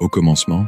Au commencement,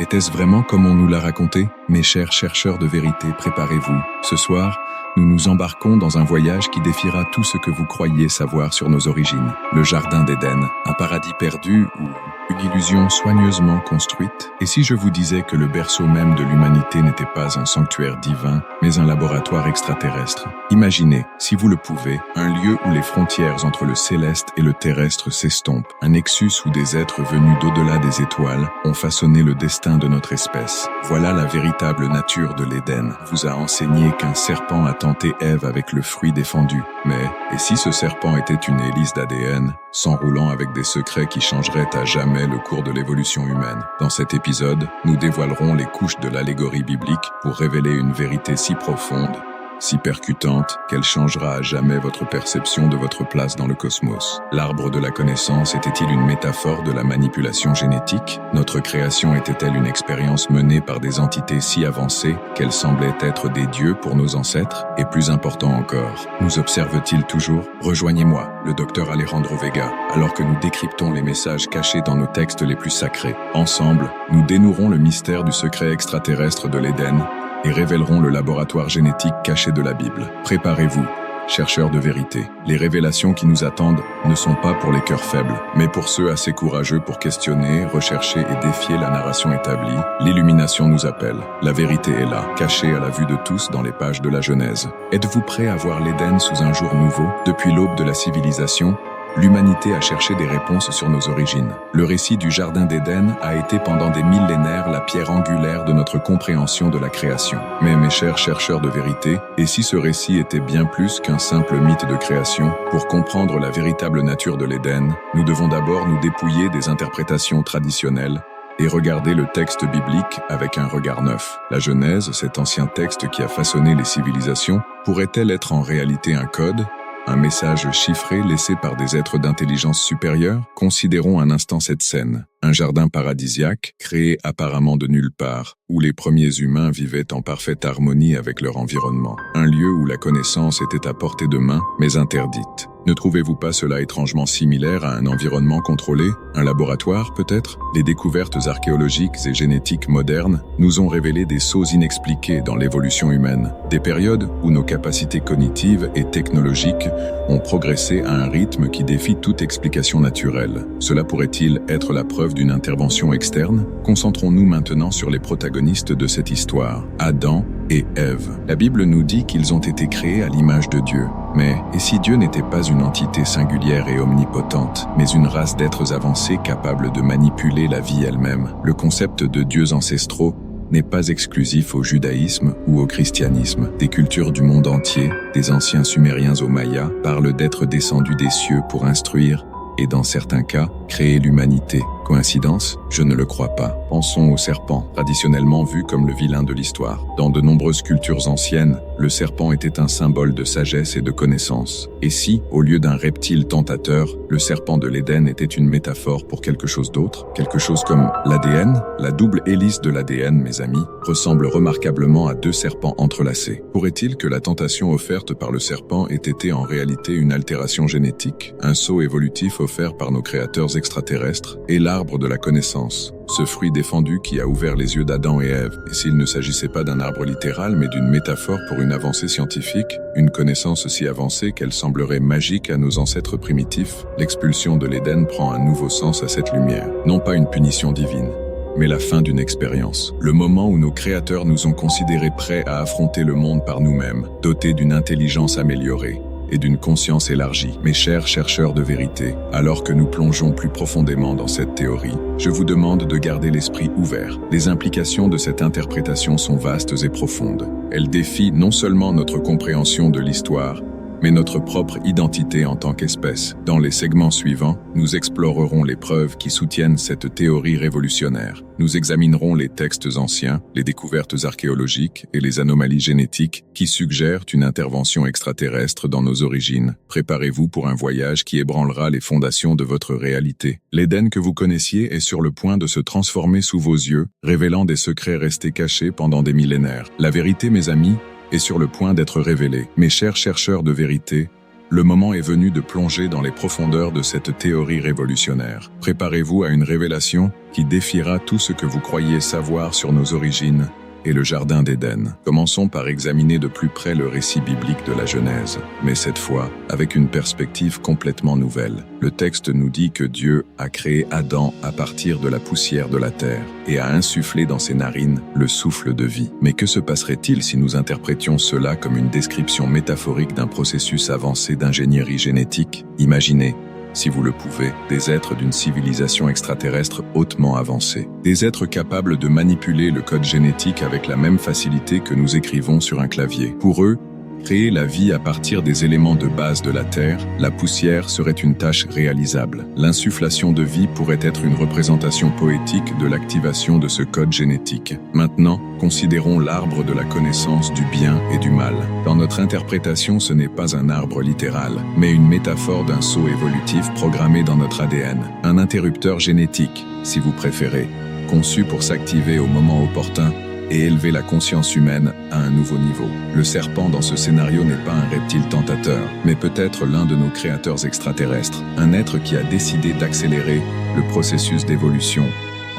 était-ce vraiment comme on nous l'a raconté? Mes chers chercheurs de vérité, préparez-vous. Ce soir, nous nous embarquons dans un voyage qui défiera tout ce que vous croyiez savoir sur nos origines. Le Jardin d'Éden, un paradis perdu ou une illusion soigneusement construite? Et si je vous disais que le berceau même de l'humanité n'était pas un sanctuaire divin, mais un laboratoire extraterrestre? Imaginez, si vous le pouvez, un lieu où les frontières entre le céleste et le terrestre s'estompent, un nexus où des êtres venus d'au-delà des étoiles ont façonné le destin de notre espèce. Voilà la véritable nature de l'Éden. Vous a enseigné qu'un serpent a tenté Ève avec le fruit défendu. Mais, et si ce serpent était une hélice d'ADN, s'enroulant avec des secrets qui changeraient à jamais le cours de l'évolution humaine? Dans cet épisode, nous dévoilerons les couches de l'allégorie biblique pour révéler une vérité si profonde, si percutante, qu'elle changera à jamais votre perception de votre place dans le cosmos. L'arbre de la connaissance était-il une métaphore de la manipulation génétique? Notre création était-elle une expérience menée par des entités si avancées qu'elles semblaient être des dieux pour nos ancêtres? Et plus important encore, nous observe-t-il toujours? Rejoignez-moi, le docteur Alejandro Vega, alors que nous décryptons les messages cachés dans nos textes les plus sacrés. Ensemble, nous dénouerons le mystère du secret extraterrestre de l'Éden et révélerons le laboratoire génétique caché de la Bible. Préparez-vous, chercheurs de vérité. Les révélations qui nous attendent ne sont pas pour les cœurs faibles, mais pour ceux assez courageux pour questionner, rechercher et défier la narration établie. L'illumination nous appelle. La vérité est là, cachée à la vue de tous dans les pages de la Genèse. Êtes-vous prêts à voir l'Éden sous un jour nouveau? Depuis l'aube de la civilisation, l'humanité a cherché des réponses sur nos origines. Le récit du Jardin d'Éden a été pendant des millénaires la pierre angulaire de notre compréhension de la création. Mais mes chers chercheurs de vérité, et si ce récit était bien plus qu'un simple mythe de création? Pour comprendre la véritable nature de l'Éden, nous devons d'abord nous dépouiller des interprétations traditionnelles et regarder le texte biblique avec un regard neuf. La Genèse, cet ancien texte qui a façonné les civilisations, pourrait-elle être en réalité un code? Un message chiffré laissé par des êtres d'intelligence supérieure? Considérons un instant cette scène. Un jardin paradisiaque, créé apparemment de nulle part, où les premiers humains vivaient en parfaite harmonie avec leur environnement. Un lieu où la connaissance était à portée de main, mais interdite. Ne trouvez-vous pas cela étrangement similaire à un environnement contrôlé? Un laboratoire, peut-être? Les découvertes archéologiques et génétiques modernes nous ont révélé des sauts inexpliqués dans l'évolution humaine. Des périodes où nos capacités cognitives et technologiques ont progressé à un rythme qui défie toute explication naturelle. Cela pourrait-il être la preuve d'une intervention externe? Concentrons-nous maintenant sur les protagonistes de cette histoire, Adam et Ève. La Bible nous dit qu'ils ont été créés à l'image de Dieu. Mais, et si Dieu n'était pas une entité singulière et omnipotente, mais une race d'êtres avancés capables de manipuler la vie elle-même? Le concept de dieux ancestraux n'est pas exclusif au judaïsme ou au christianisme. Des cultures du monde entier, des anciens Sumériens aux Mayas, parlent d'être descendus des cieux pour instruire et, dans certains cas, créer l'humanité. Coïncidence? Je ne le crois pas. Pensons au serpent, traditionnellement vu comme le vilain de l'histoire. Dans de nombreuses cultures anciennes, le serpent était un symbole de sagesse et de connaissance. Et si, au lieu d'un reptile tentateur, le serpent de l'Éden était une métaphore pour quelque chose d'autre? Quelque chose comme l'ADN? La double hélice de l'ADN, mes amis, ressemble remarquablement à deux serpents entrelacés. Pourrait-il que la tentation offerte par le serpent ait été en réalité une altération génétique, un saut évolutif offert par nos créateurs extraterrestres, et l'arbre de la connaissance, ce fruit défendu qui a ouvert les yeux d'Adam et Ève? Et s'il ne s'agissait pas d'un arbre littéral, mais d'une métaphore pour une avancée scientifique, une connaissance si avancée qu'elle semblerait magique à nos ancêtres primitifs? L'expulsion de l'Éden prend un nouveau sens à cette lumière. Non pas une punition divine, mais la fin d'une expérience. Le moment où nos créateurs nous ont considérés prêts à affronter le monde par nous-mêmes, dotés d'une intelligence améliorée et d'une conscience élargie. Mes chers chercheurs de vérité, alors que nous plongeons plus profondément dans cette théorie, je vous demande de garder l'esprit ouvert. Les implications de cette interprétation sont vastes et profondes. Elles défient non seulement notre compréhension de l'histoire, mais notre propre identité en tant qu'espèce. Dans les segments suivants, nous explorerons les preuves qui soutiennent cette théorie révolutionnaire. Nous examinerons les textes anciens, les découvertes archéologiques et les anomalies génétiques qui suggèrent une intervention extraterrestre dans nos origines. Préparez-vous pour un voyage qui ébranlera les fondations de votre réalité. L'Éden que vous connaissiez est sur le point de se transformer sous vos yeux, révélant des secrets restés cachés pendant des millénaires. La vérité, mes amis, est sur le point d'être révélée. Mes chers chercheurs de vérité, Le moment est venu de plonger dans les profondeurs de cette théorie révolutionnaire. Préparez-vous à une révélation qui défiera tout ce que vous croyez savoir sur nos origines et le Jardin d'Éden. Commençons par examiner de plus près le récit biblique de la Genèse, mais cette fois avec une perspective complètement nouvelle. Le texte nous dit que Dieu a créé Adam à partir de la poussière de la terre et a insufflé dans ses narines le souffle de vie. Mais que se passerait-il si nous interprétions cela comme une description métaphorique d'un processus avancé d'ingénierie génétique? Imaginez, si vous le pouvez, des êtres d'une civilisation extraterrestre hautement avancée. Des êtres capables de manipuler le code génétique avec la même facilité que nous écrivons sur un clavier. Pour eux, créer la vie à partir des éléments de base de la Terre, la poussière serait une tâche réalisable. L'insufflation de vie pourrait être une représentation poétique de l'activation de ce code génétique. Maintenant, considérons l'arbre de la connaissance du bien et du mal. Dans notre interprétation, ce n'est pas un arbre littéral, mais une métaphore d'un saut évolutif programmé dans notre ADN. Un interrupteur génétique, si vous préférez, conçu pour s'activer au moment opportun et élever la conscience humaine à un nouveau niveau. Le serpent dans ce scénario n'est pas un reptile tentateur, mais peut-être l'un de nos créateurs extraterrestres, un être qui a décidé d'accélérer le processus d'évolution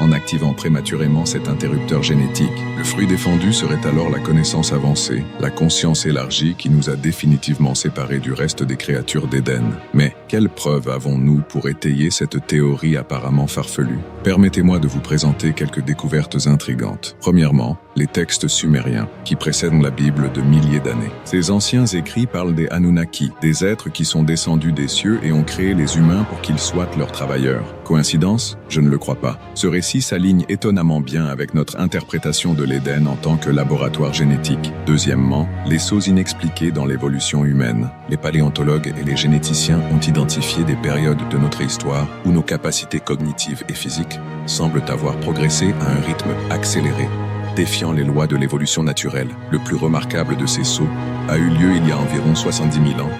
en activant prématurément cet interrupteur génétique. Le fruit défendu serait alors la connaissance avancée, la conscience élargie qui nous a définitivement séparés du reste des créatures d'Éden. Mais quelles preuves avons-nous pour étayer cette théorie apparemment farfelue? Permettez-moi de vous présenter quelques découvertes intrigantes. Premièrement, les textes sumériens, qui précèdent la Bible de milliers d'années. Ces anciens écrits parlent des Anunnaki, des êtres qui sont descendus des cieux et ont créé les humains pour qu'ils soient leurs travailleurs. Coïncidence? Je ne le crois pas. Ce récit s'aligne étonnamment bien avec notre interprétation de l'Éden en tant que laboratoire génétique. Deuxièmement, les sauts inexpliqués dans l'évolution humaine. Les paléontologues et les généticiens ont identifié des périodes de notre histoire où nos capacités cognitives et physiques semblent avoir progressé à un rythme accéléré, défiant les lois de l'évolution naturelle. Le plus remarquable de ces sauts a eu lieu il y a environ 70 000 ans,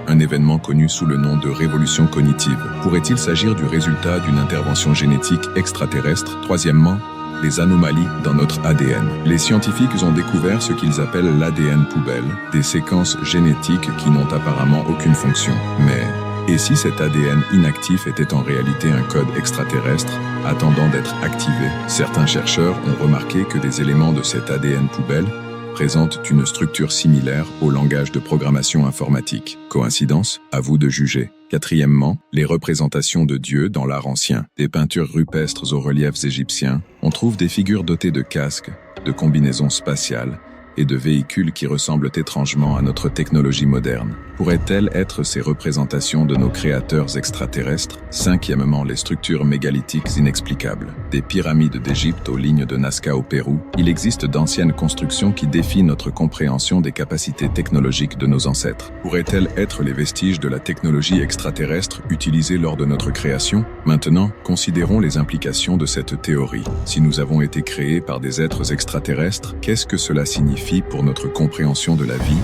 un événement connu sous le nom de révolution cognitive. Pourrait-il s'agir du résultat d'une intervention génétique extraterrestre? Troisièmement, les anomalies dans notre ADN. Les scientifiques ont découvert ce qu'ils appellent l'ADN poubelle, des séquences génétiques qui n'ont apparemment aucune fonction. Mais et si cet ADN inactif était en réalité un code extraterrestre attendant d'être activé? Certains chercheurs ont remarqué que des éléments de cet ADN poubelle présentent une structure similaire au langage de programmation informatique. Coïncidence? À vous de juger. Quatrièmement, les représentations de Dieu dans l'art ancien. Des peintures rupestres aux reliefs égyptiens, on trouve des figures dotées de casques, de combinaisons spatiales et de véhicules qui ressemblent étrangement à notre technologie moderne. Pourraient-elles être ces représentations de nos créateurs extraterrestres? Cinquièmement, les structures mégalithiques inexplicables. Des pyramides d'Égypte aux lignes de Nazca au Pérou, il existe d'anciennes constructions qui défient notre compréhension des capacités technologiques de nos ancêtres. Pourraient-elles être les vestiges de la technologie extraterrestre utilisée lors de notre création? Maintenant, considérons les implications de cette théorie. Si nous avons été créés par des êtres extraterrestres, qu'est-ce que cela signifie pour notre compréhension de la vie,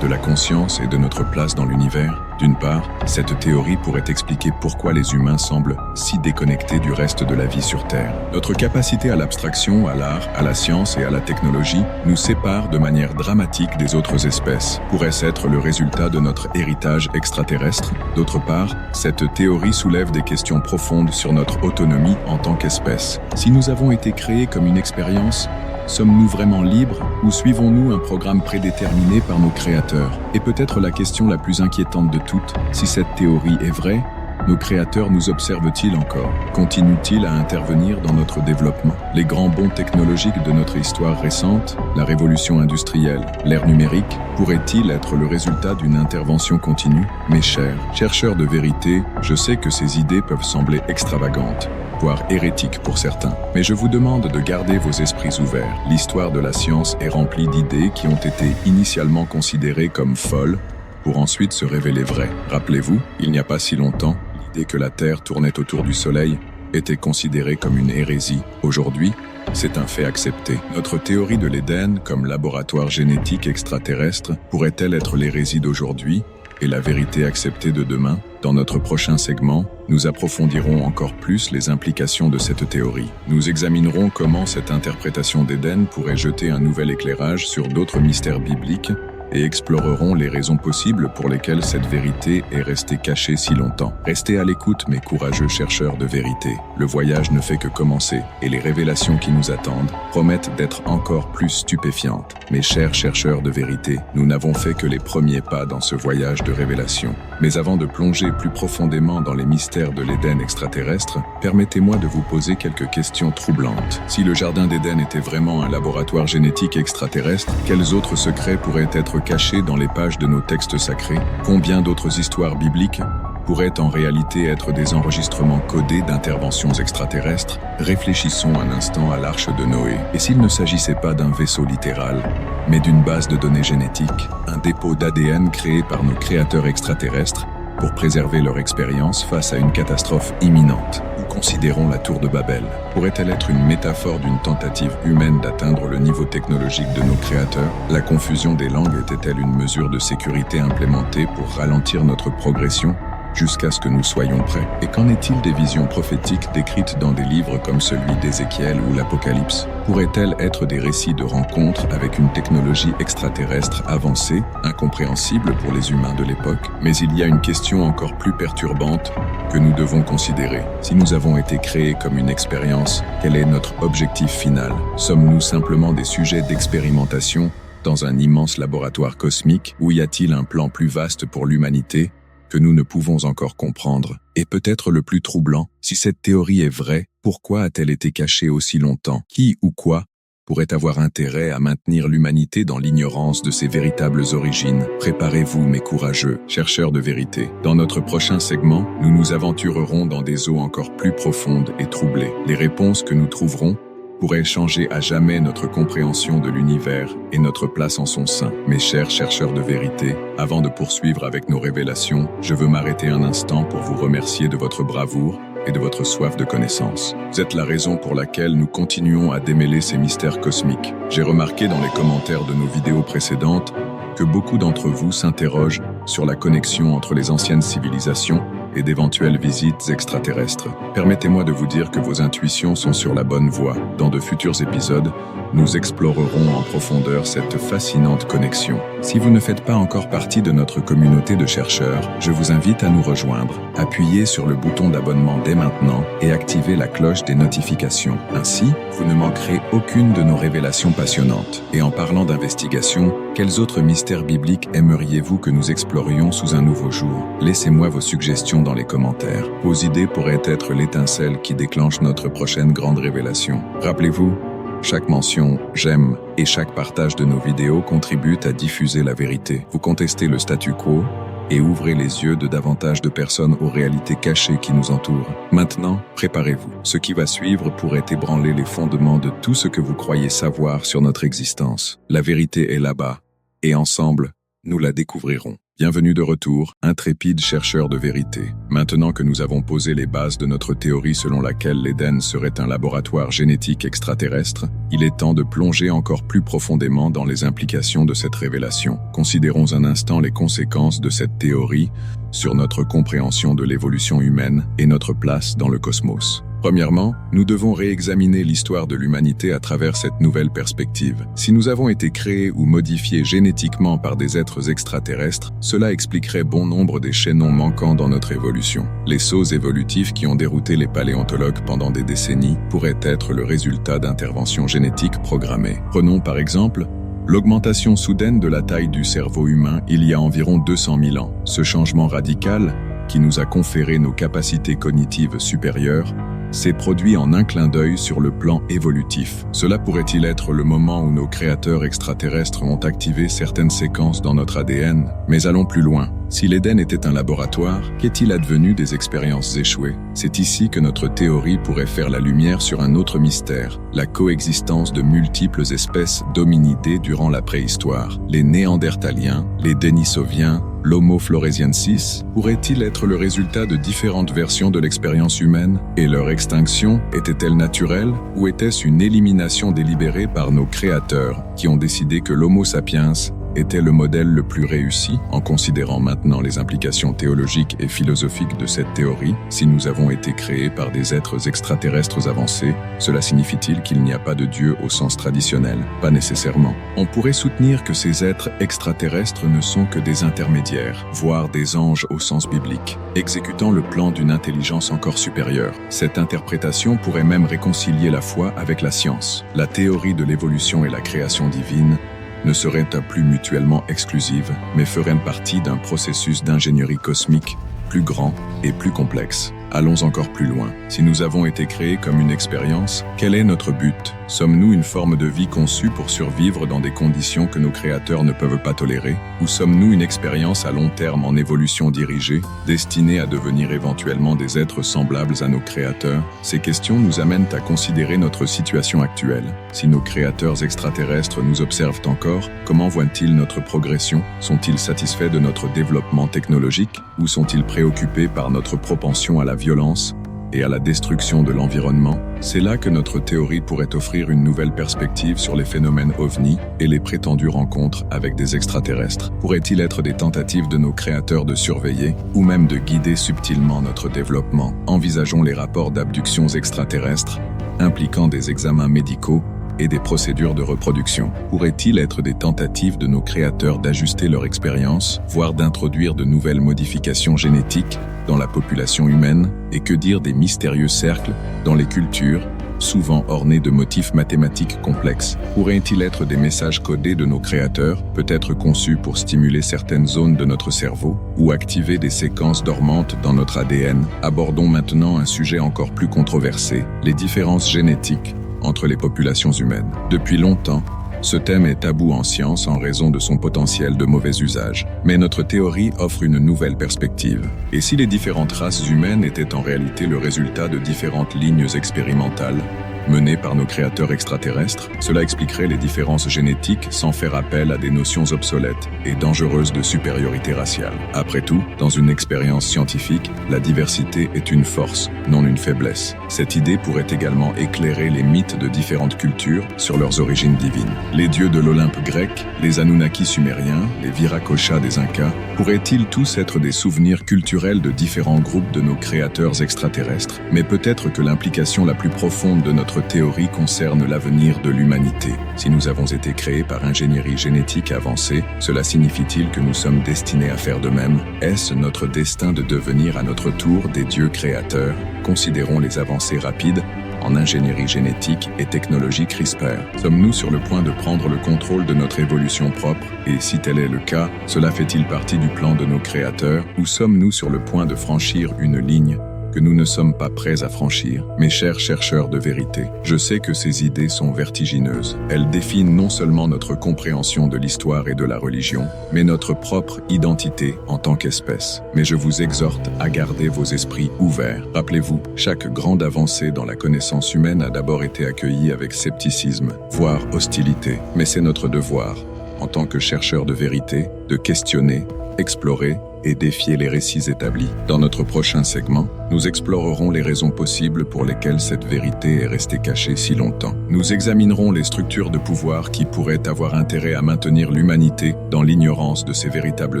de la conscience et de notre place dans l'univers? D'une part, cette théorie pourrait expliquer pourquoi les humains semblent si déconnectés du reste de la vie sur Terre. Notre capacité à l'abstraction, à l'art, à la science et à la technologie nous sépare de manière dramatique des autres espèces. Pourrait-ce être le résultat de notre héritage extraterrestre? D'autre part, cette théorie soulève des questions profondes sur notre autonomie en tant qu'espèce. Si nous avons été créés comme une expérience, sommes-nous vraiment libres ou suivons-nous un programme prédéterminé par nos créateurs? Et peut-être la question la plus inquiétante de toutes, si cette théorie est vraie, nos créateurs nous observent-ils encore? Continuent-ils à intervenir dans notre développement? Les grands bonds technologiques de notre histoire récente, la révolution industrielle, l'ère numérique, pourraient-ils être le résultat d'une intervention continue? Mes chers chercheurs de vérité, je sais que ces idées peuvent sembler extravagantes, voire hérétiques pour certains. Mais je vous demande de garder vos esprits ouverts. L'histoire de la science est remplie d'idées qui ont été initialement considérées comme folles, pour ensuite se révéler vraies. Rappelez-vous, il n'y a pas si longtemps, l'idée que la Terre tournait autour du Soleil était considérée comme une hérésie. Aujourd'hui, c'est un fait accepté. Notre théorie de l'Éden comme laboratoire génétique extraterrestre pourrait-elle être l'hérésie d'aujourd'hui et la vérité acceptée de demain? Dans notre prochain segment, nous approfondirons encore plus les implications de cette théorie. Nous examinerons comment cette interprétation d'Éden pourrait jeter un nouvel éclairage sur d'autres mystères bibliques et explorerons les raisons possibles pour lesquelles cette vérité est restée cachée si longtemps. Restez à l'écoute, mes courageux chercheurs de vérité. Le voyage ne fait que commencer et les révélations qui nous attendent promettent d'être encore plus stupéfiantes. Mes chers chercheurs de vérité, nous n'avons fait que les premiers pas dans ce voyage de révélation. Mais avant de plonger plus profondément dans les mystères de l'Éden extraterrestre, permettez-moi de vous poser quelques questions troublantes. Si le jardin d'Éden était vraiment un laboratoire génétique extraterrestre, quels autres secrets pourraient être cachés dans les pages de nos textes sacrés? Combien d'autres histoires bibliques pourraient en réalité être des enregistrements codés d'interventions extraterrestres? Réfléchissons un instant à l'arche de Noé. Et s'il ne s'agissait pas d'un vaisseau littéral, mais d'une base de données génétiques, un dépôt d'ADN créé par nos créateurs extraterrestres pour préserver leur expérience face à une catastrophe imminente? Ou considérons la tour de Babel. Pourrait-elle être une métaphore d'une tentative humaine d'atteindre le niveau technologique de nos créateurs? La confusion des langues était-elle une mesure de sécurité implémentée pour ralentir notre progression jusqu'à ce que nous soyons prêts? Et qu'en est-il des visions prophétiques décrites dans des livres comme celui d'Ézéchiel ou l'Apocalypse? Pourraient-elles être des récits de rencontres avec une technologie extraterrestre avancée, incompréhensible pour les humains de l'époque? Mais il y a une question encore plus perturbante que nous devons considérer. Si nous avons été créés comme une expérience, quel est notre objectif final? Sommes-nous simplement des sujets d'expérimentation dans un immense laboratoire cosmique, ou y a-t-il un plan plus vaste pour l'humanité que nous ne pouvons encore comprendre? Et peut-être le plus troublant, si cette théorie est vraie, pourquoi a-t-elle été cachée aussi longtemps? Qui ou quoi pourrait avoir intérêt à maintenir l'humanité dans l'ignorance de ses véritables origines? Préparez-vous, mes courageux chercheurs de vérité. Dans notre prochain segment, nous nous aventurerons dans des eaux encore plus profondes et troublées. Les réponses que nous trouverons pourrait changer à jamais notre compréhension de l'univers et notre place en son sein. Mes chers chercheurs de vérité, avant de poursuivre avec nos révélations, je veux m'arrêter un instant pour vous remercier de votre bravoure et de votre soif de connaissance. Vous êtes la raison pour laquelle nous continuons à démêler ces mystères cosmiques. J'ai remarqué dans les commentaires de nos vidéos précédentes que beaucoup d'entre vous s'interrogent sur la connexion entre les anciennes civilisations et d'éventuelles visites extraterrestres. Permettez-moi de vous dire que vos intuitions sont sur la bonne voie. Dans de futurs épisodes, nous explorerons en profondeur cette fascinante connexion. Si vous ne faites pas encore partie de notre communauté de chercheurs, je vous invite à nous rejoindre. Appuyez sur le bouton d'abonnement dès maintenant et activez la cloche des notifications. Ainsi, vous ne manquerez aucune de nos révélations passionnantes. Et en parlant d'investigation, quels autres mystères bibliques aimeriez-vous que nous explorions sous un nouveau jour? Laissez-moi vos suggestions dans les commentaires. Vos idées pourraient être l'étincelle qui déclenche notre prochaine grande révélation. Rappelez-vous, chaque mention, j'aime et chaque partage de nos vidéos contribuent à diffuser la vérité. Vous contestez le statu quo et ouvrez les yeux de davantage de personnes aux réalités cachées qui nous entourent. Maintenant, préparez-vous. Ce qui va suivre pourrait ébranler les fondements de tout ce que vous croyez savoir sur notre existence. La vérité est là-bas, et ensemble, nous la découvrirons. Bienvenue de retour, intrépides chercheurs de vérité. Maintenant que nous avons posé les bases de notre théorie selon laquelle l'Éden serait un laboratoire génétique extraterrestre, il est temps de plonger encore plus profondément dans les implications de cette révélation. Considérons un instant les conséquences de cette théorie sur notre compréhension de l'évolution humaine et notre place dans le cosmos. Premièrement, nous devons réexaminer l'histoire de l'humanité à travers cette nouvelle perspective. Si nous avons été créés ou modifiés génétiquement par des êtres extraterrestres, cela expliquerait bon nombre des chaînons manquants dans notre évolution. Les sauts évolutifs qui ont dérouté les paléontologues pendant des décennies pourraient être le résultat d'interventions génétiques programmées. Prenons par exemple l'augmentation soudaine de la taille du cerveau humain il y a environ 200 000 ans. Ce changement radical, qui nous a conféré nos capacités cognitives supérieures, s'est produit en un clin d'œil sur le plan évolutif. Cela pourrait-il être le moment où nos créateurs extraterrestres ont activé certaines séquences dans notre ADN? Mais allons plus loin. Si l'Éden était un laboratoire, qu'est-il advenu des expériences échouées? C'est ici que notre théorie pourrait faire la lumière sur un autre mystère, la coexistence de multiples espèces d'hominidés durant la préhistoire. Les Néandertaliens, les Denisoviens, l'Homo floresiensis pourrait-il être le résultat de différentes versions de l'expérience humaine? Et leur extinction était-elle naturelle ou était-ce une élimination délibérée par nos créateurs qui ont décidé que l'Homo sapiens était le modèle le plus réussi, en considérant maintenant les implications théologiques et philosophiques de cette théorie? Si nous avons été créés par des êtres extraterrestres avancés, cela signifie-t-il qu'il n'y a pas de Dieu au sens traditionnel? Pas nécessairement. On pourrait soutenir que ces êtres extraterrestres ne sont que des intermédiaires, voire des anges au sens biblique, exécutant le plan d'une intelligence encore supérieure. Cette interprétation pourrait même réconcilier la foi avec la science. La théorie de l'évolution et la création divine ne seraient plus mutuellement exclusives, mais feraient partie d'un processus d'ingénierie cosmique plus grand et plus complexe. Allons encore plus loin. Si nous avons été créés comme une expérience, quel est notre but? Sommes-nous une forme de vie conçue pour survivre dans des conditions que nos créateurs ne peuvent pas tolérer? Ou sommes-nous une expérience à long terme en évolution dirigée, destinée à devenir éventuellement des êtres semblables à nos créateurs? Ces questions nous amènent à considérer notre situation actuelle. Si nos créateurs extraterrestres nous observent encore, comment voient-ils notre progression? Sont-ils satisfaits de notre développement technologique? Ou sont-ils préoccupés par notre propension à la violence et à la destruction de l'environnement? C'est là que notre théorie pourrait offrir une nouvelle perspective sur les phénomènes ovnis et les prétendues rencontres avec des extraterrestres. Pourraient-ils être des tentatives de nos créateurs de surveiller ou même de guider subtilement notre développement? Envisageons les rapports d'abductions extraterrestres impliquant des examens médicaux et des procédures de reproduction. Pourraient-ils être des tentatives de nos créateurs d'ajuster leur expérience, voire d'introduire de nouvelles modifications génétiques dans la population humaine? Et que dire des mystérieux cercles dans les cultures, souvent ornés de motifs mathématiques complexes? Pourraient-ils être des messages codés de nos créateurs, peut-être conçus pour stimuler certaines zones de notre cerveau, ou activer des séquences dormantes dans notre ADN? Abordons maintenant un sujet encore plus controversé, les différences génétiques entre les populations humaines. Depuis longtemps, ce thème est tabou en science en raison de son potentiel de mauvais usage. Mais notre théorie offre une nouvelle perspective. Et si les différentes races humaines étaient en réalité le résultat de différentes lignes expérimentales menées par nos créateurs extraterrestres, cela expliquerait les différences génétiques sans faire appel à des notions obsolètes et dangereuses de supériorité raciale. Après tout, dans une expérience scientifique, la diversité est une force, non une faiblesse. Cette idée pourrait également éclairer les mythes de différentes cultures sur leurs origines divines. Les dieux de l'Olympe grec, les Anunnaki sumériens, les Viracocha des Incas, pourraient-ils tous être des souvenirs culturels de différents groupes de nos créateurs extraterrestres? Mais peut-être que l'implication la plus profonde de notre théorie concerne l'avenir de l'humanité. Si nous avons été créés par ingénierie génétique avancée, cela signifie-t-il que nous sommes destinés à faire de même? Est-ce notre destin de devenir à notre tour des dieux créateurs? Considérons les avancées rapides en ingénierie génétique et technologie CRISPR. Sommes-nous sur le point de prendre le contrôle de notre évolution propre? Et si tel est le cas, cela fait-il partie du plan de nos créateurs? Ou sommes-nous sur le point de franchir une ligne que nous ne sommes pas prêts à franchir? Mes chers chercheurs de vérité, je sais que ces idées sont vertigineuses. Elles définissent non seulement notre compréhension de l'histoire et de la religion, mais notre propre identité en tant qu'espèce. Mais je vous exhorte à garder vos esprits ouverts. Rappelez-vous, chaque grande avancée dans la connaissance humaine a d'abord été accueillie avec scepticisme, voire hostilité. Mais c'est notre devoir, en tant que chercheurs de vérité, de questionner, explorer et défier les récits établis. Dans notre prochain segment, nous explorerons les raisons possibles pour lesquelles cette vérité est restée cachée si longtemps. Nous examinerons les structures de pouvoir qui pourraient avoir intérêt à maintenir l'humanité dans l'ignorance de ses véritables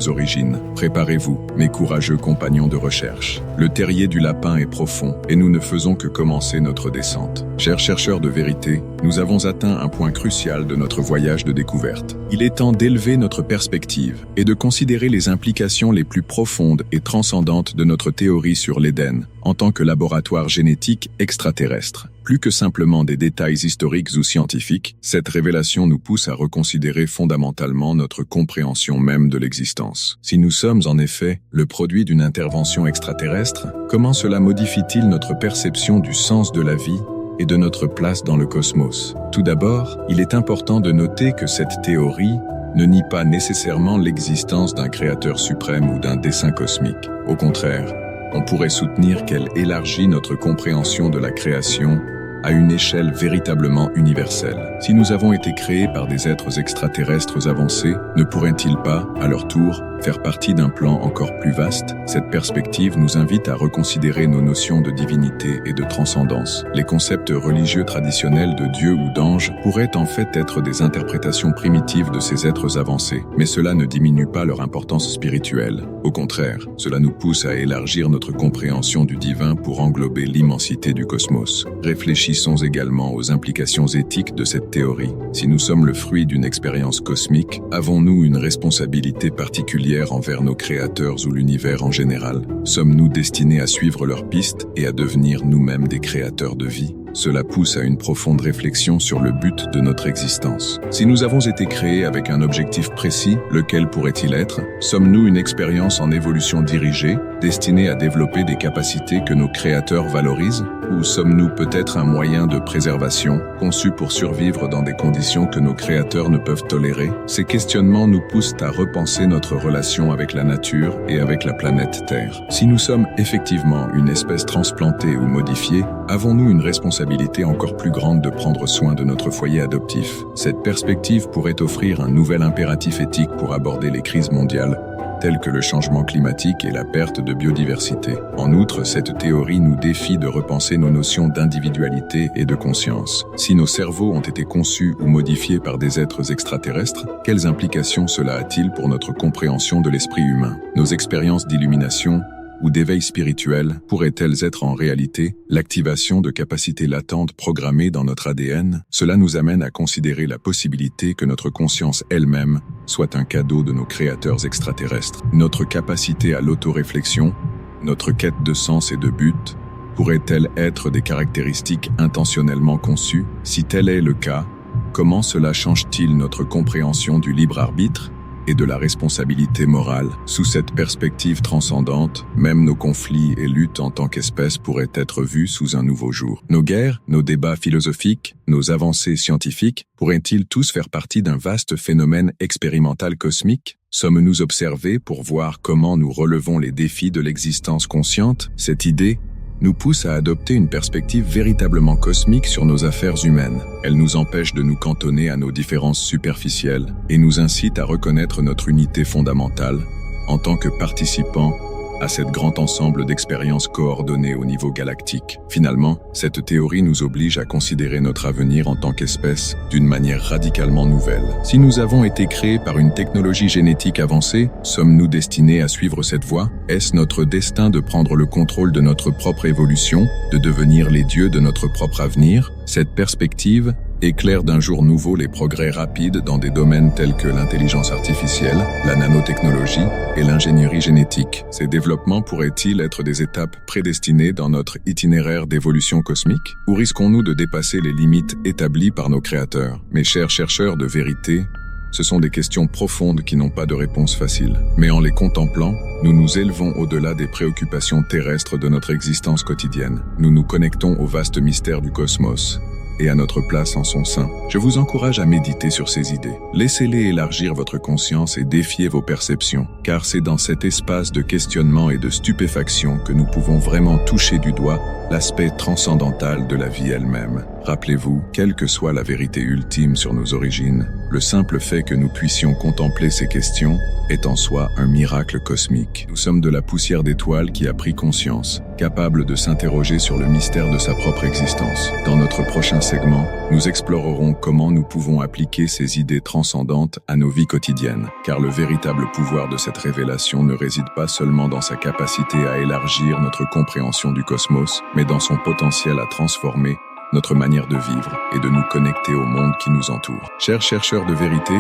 origines. Préparez-vous, mes courageux compagnons de recherche. Le terrier du lapin est profond et nous ne faisons que commencer notre descente. Chers chercheurs de vérité, nous avons atteint un point crucial de notre voyage de découverte. Il est temps d'élever notre perspective et de considérer les implications les plus profondes et transcendantes de notre théorie sur l'Éden en tant que laboratoire génétique extraterrestre. Plus que simplement des détails historiques ou scientifiques, cette révélation nous pousse à reconsidérer fondamentalement notre compréhension même de l'existence. Si nous sommes en effet le produit d'une intervention extraterrestre, comment cela modifie-t-il notre perception du sens de la vie et de notre place dans le cosmos? Tout d'abord, il est important de noter que cette théorie ne nie pas nécessairement l'existence d'un créateur suprême ou d'un dessein cosmique. Au contraire, on pourrait soutenir qu'elle élargit notre compréhension de la création à une échelle véritablement universelle. Si nous avons été créés par des êtres extraterrestres avancés, ne pourraient-ils pas, à leur tour, faire partie d'un plan encore plus vaste, cette perspective nous invite à reconsidérer nos notions de divinité et de transcendance. Les concepts religieux traditionnels de Dieu ou d'ange pourraient en fait être des interprétations primitives de ces êtres avancés, mais cela ne diminue pas leur importance spirituelle. Au contraire, cela nous pousse à élargir notre compréhension du divin pour englober l'immensité du cosmos. Réfléchissons également aux implications éthiques de cette théorie. Si nous sommes le fruit d'une expérience cosmique, avons-nous une responsabilité particulière envers nos créateurs ou l'univers en général? Sommes-nous destinés à suivre leurs pistes et à devenir nous-mêmes des créateurs de vie? Cela pousse à une profonde réflexion sur le but de notre existence. Si nous avons été créés avec un objectif précis, lequel pourrait-il être? Sommes-nous une expérience en évolution dirigée, destinée à développer des capacités que nos créateurs valorisent? Ou sommes-nous peut-être un moyen de préservation, conçu pour survivre dans des conditions que nos créateurs ne peuvent tolérer? Ces questionnements nous poussent à repenser notre relation avec la nature et avec la planète Terre. Si nous sommes effectivement une espèce transplantée ou modifiée, avons-nous une responsabilité encore plus grande de prendre soin de notre foyer adoptif? Cette perspective pourrait offrir un nouvel impératif éthique pour aborder les crises mondiales, tels que le changement climatique et la perte de biodiversité. En outre, cette théorie nous défie de repenser nos notions d'individualité et de conscience. Si nos cerveaux ont été conçus ou modifiés par des êtres extraterrestres, quelles implications cela a-t-il pour notre compréhension de l'esprit humain? Nos expériences d'illumination ou d'éveil spirituel pourraient-elles être en réalité l'activation de capacités latentes programmées dans notre ADN? Cela nous amène à considérer la possibilité que notre conscience elle-même soit un cadeau de nos créateurs extraterrestres. Notre capacité à l'autoréflexion, notre quête de sens et de but, pourraient-elles être des caractéristiques intentionnellement conçues? Si tel est le cas, comment cela change-t-il notre compréhension du libre arbitre et de la responsabilité morale? Sous cette perspective transcendante, même nos conflits et luttes en tant qu'espèce pourraient être vus sous un nouveau jour. Nos guerres, nos débats philosophiques, nos avancées scientifiques, pourraient-ils tous faire partie d'un vaste phénomène expérimental cosmique? Sommes-nous observés pour voir comment nous relevons les défis de l'existence consciente? Cette idée nous pousse à adopter une perspective véritablement cosmique sur nos affaires humaines. Elle nous empêche de nous cantonner à nos différences superficielles et nous incite à reconnaître notre unité fondamentale en tant que participants à cet grand ensemble d'expériences coordonnées au niveau galactique. Finalement, cette théorie nous oblige à considérer notre avenir en tant qu'espèce d'une manière radicalement nouvelle. Si nous avons été créés par une technologie génétique avancée, sommes-nous destinés à suivre cette voie? Est-ce notre destin de prendre le contrôle de notre propre évolution, de devenir les dieux de notre propre avenir? Cette perspective éclaire d'un jour nouveau les progrès rapides dans des domaines tels que l'intelligence artificielle, la nanotechnologie et l'ingénierie génétique. Ces développements pourraient-ils être des étapes prédestinées dans notre itinéraire d'évolution cosmique? Ou risquons-nous de dépasser les limites établies par nos créateurs? Mes chers chercheurs de vérité, ce sont des questions profondes qui n'ont pas de réponse facile. Mais en les contemplant, nous nous élevons au-delà des préoccupations terrestres de notre existence quotidienne. Nous nous connectons au vaste mystère du cosmos et à notre place en son sein. Je vous encourage à méditer sur ces idées. Laissez-les élargir votre conscience et défier vos perceptions, car c'est dans cet espace de questionnement et de stupéfaction que nous pouvons vraiment toucher du doigt l'aspect transcendantal de la vie elle-même. Rappelez-vous, quelle que soit la vérité ultime sur nos origines, le simple fait que nous puissions contempler ces questions est en soi un miracle cosmique. Nous sommes de la poussière d'étoiles qui a pris conscience, capable de s'interroger sur le mystère de sa propre existence. Dans notre prochain segment, nous explorerons comment nous pouvons appliquer ces idées transcendantes à nos vies quotidiennes, car le véritable pouvoir de cette révélation ne réside pas seulement dans sa capacité à élargir notre compréhension du cosmos, mais dans son potentiel à transformer notre manière de vivre et de nous connecter au monde qui nous entoure. Chers chercheurs de vérité,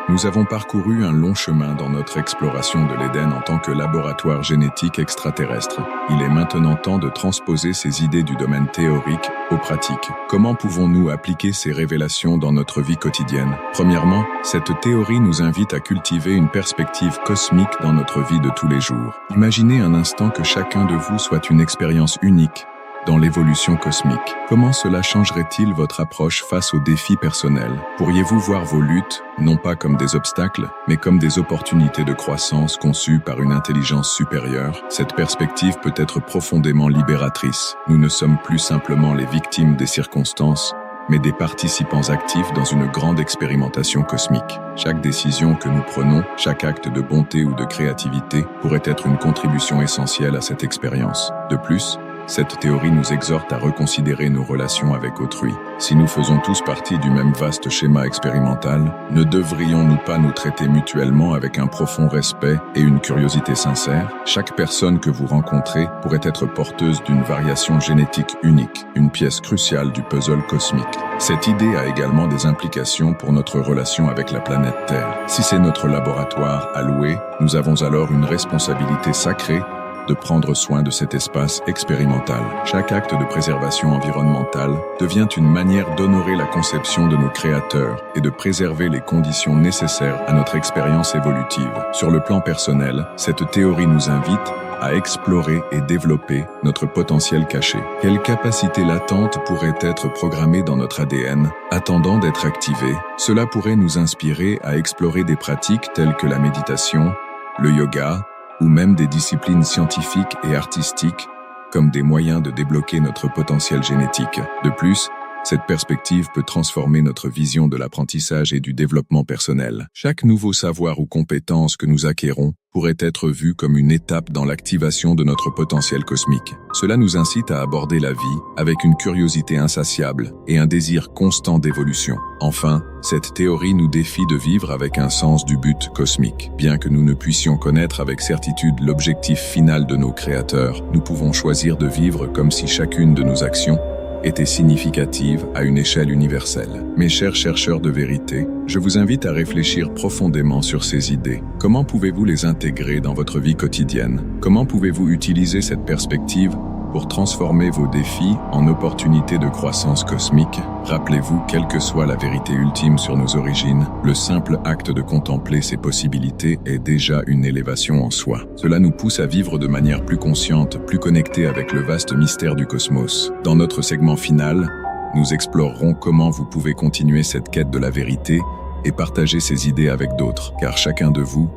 nous avons parcouru un long chemin dans notre exploration de l'Éden en tant que laboratoire génétique extraterrestre. Il est maintenant temps de transposer ces idées du domaine théorique aux pratiques. Comment pouvons-nous appliquer ces révélations dans notre vie quotidienne? Premièrement, cette théorie nous invite à cultiver une perspective cosmique dans notre vie de tous les jours. Imaginez un instant que chacun de vous soit une expérience unique dans l'évolution cosmique. Comment cela changerait-il votre approche face aux défis personnels? Pourriez-vous voir vos luttes, non pas comme des obstacles, mais comme des opportunités de croissance conçues par une intelligence supérieure? Cette perspective peut être profondément libératrice. Nous ne sommes plus simplement les victimes des circonstances, mais des participants actifs dans une grande expérimentation cosmique. Chaque décision que nous prenons, chaque acte de bonté ou de créativité pourrait être une contribution essentielle à cette expérience. De plus, cette théorie nous exhorte à reconsidérer nos relations avec autrui. Si nous faisons tous partie du même vaste schéma expérimental, ne devrions-nous pas nous traiter mutuellement avec un profond respect et une curiosité sincère? Chaque personne que vous rencontrez pourrait être porteuse d'une variation génétique unique, une pièce cruciale du puzzle cosmique. Cette idée a également des implications pour notre relation avec la planète Terre. Si c'est notre laboratoire alloué, nous avons alors une responsabilité sacrée de prendre soin de cet espace expérimental. Chaque acte de préservation environnementale devient une manière d'honorer la conception de nos créateurs et de préserver les conditions nécessaires à notre expérience évolutive. Sur le plan personnel, cette théorie nous invite à explorer et développer notre potentiel caché. Quelles capacités latentes pourraient être programmées dans notre ADN, attendant d'être activées? Cela pourrait nous inspirer à explorer des pratiques telles que la méditation, le yoga, ou même des disciplines scientifiques et artistiques comme des moyens de débloquer notre potentiel génétique. De plus, cette perspective peut transformer notre vision de l'apprentissage et du développement personnel. Chaque nouveau savoir ou compétence que nous acquérons pourrait être vu comme une étape dans l'activation de notre potentiel cosmique. Cela nous incite à aborder la vie avec une curiosité insatiable et un désir constant d'évolution. Enfin, cette théorie nous défie de vivre avec un sens du but cosmique. Bien que nous ne puissions connaître avec certitude l'objectif final de nos créateurs, nous pouvons choisir de vivre comme si chacune de nos actions était significative à une échelle universelle. Mes chers chercheurs de vérité, je vous invite à réfléchir profondément sur ces idées. Comment pouvez-vous les intégrer dans votre vie quotidienne? Comment pouvez-vous utiliser cette perspective pour transformer vos défis en opportunités de croissance cosmique? Rappelez-vous, quelle que soit la vérité ultime sur nos origines, le simple acte de contempler ces possibilités est déjà une élévation en soi. Cela nous pousse à vivre de manière plus consciente, plus connectée avec le vaste mystère du cosmos. Dans notre segment final, nous explorerons comment vous pouvez continuer cette quête de la vérité et partager ces idées avec d'autres, car chacun de vous,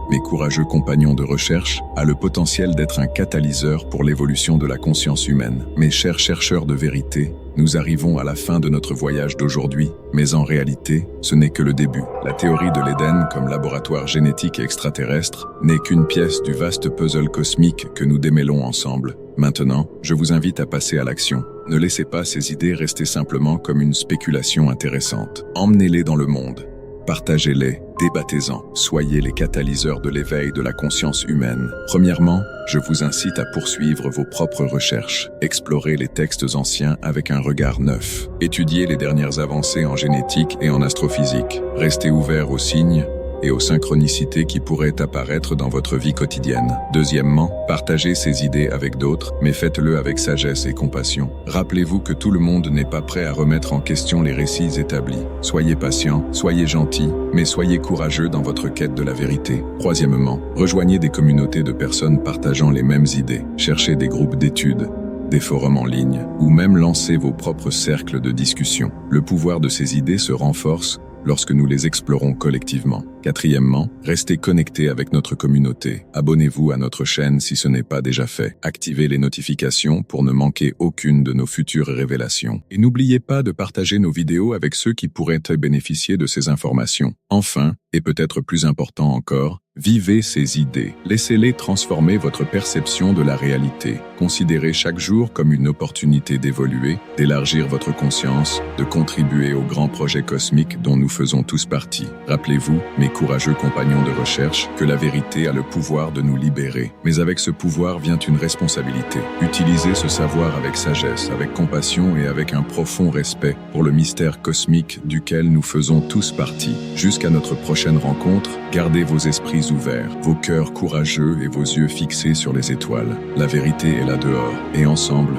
mes courageux compagnons de recherche, a le potentiel d'être un catalyseur pour l'évolution de la conscience humaine. Mes chers chercheurs de vérité, nous arrivons à la fin de notre voyage d'aujourd'hui, mais en réalité, ce n'est que le début. La théorie de l'Éden comme laboratoire génétique extraterrestre n'est qu'une pièce du vaste puzzle cosmique que nous démêlons ensemble. Maintenant, je vous invite à passer à l'action. Ne laissez pas ces idées rester simplement comme une spéculation intéressante. Emmenez-les dans le monde. Partagez-les, débattez-en, soyez les catalyseurs de l'éveil de la conscience humaine. Premièrement, je vous incite à poursuivre vos propres recherches. Explorez les textes anciens avec un regard neuf. Étudiez les dernières avancées en génétique et en astrophysique. Restez ouverts aux signes et aux synchronicités qui pourraient apparaître dans votre vie quotidienne. Deuxièmement, partagez ces idées avec d'autres, mais faites-le avec sagesse et compassion. Rappelez-vous que tout le monde n'est pas prêt à remettre en question les récits établis. Soyez patient, soyez gentil, mais soyez courageux dans votre quête de la vérité. Troisièmement, rejoignez des communautés de personnes partageant les mêmes idées. Cherchez des groupes d'études, des forums en ligne, ou même lancez vos propres cercles de discussion. Le pouvoir de ces idées se renforce lorsque nous les explorons collectivement. Quatrièmement, restez connectés avec notre communauté. Abonnez-vous à notre chaîne si ce n'est pas déjà fait. Activez les notifications pour ne manquer aucune de nos futures révélations. Et n'oubliez pas de partager nos vidéos avec ceux qui pourraient bénéficier de ces informations. Enfin, et peut-être plus important encore, vivez ces idées. Laissez-les transformer votre perception de la réalité. Considérez chaque jour comme une opportunité d'évoluer, d'élargir votre conscience, de contribuer au grand projet cosmique dont nous faisons tous partie. Rappelez-vous, mes courageux compagnons de recherche, que la vérité a le pouvoir de nous libérer. Mais avec ce pouvoir vient une responsabilité. Utilisez ce savoir avec sagesse, avec compassion et avec un profond respect pour le mystère cosmique duquel nous faisons tous partie. Jusqu'à notre prochaine rencontre, gardez vos esprits ouverts, vos cœurs courageux et vos yeux fixés sur les étoiles. La vérité est là dehors, et ensemble,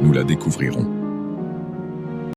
nous la découvrirons.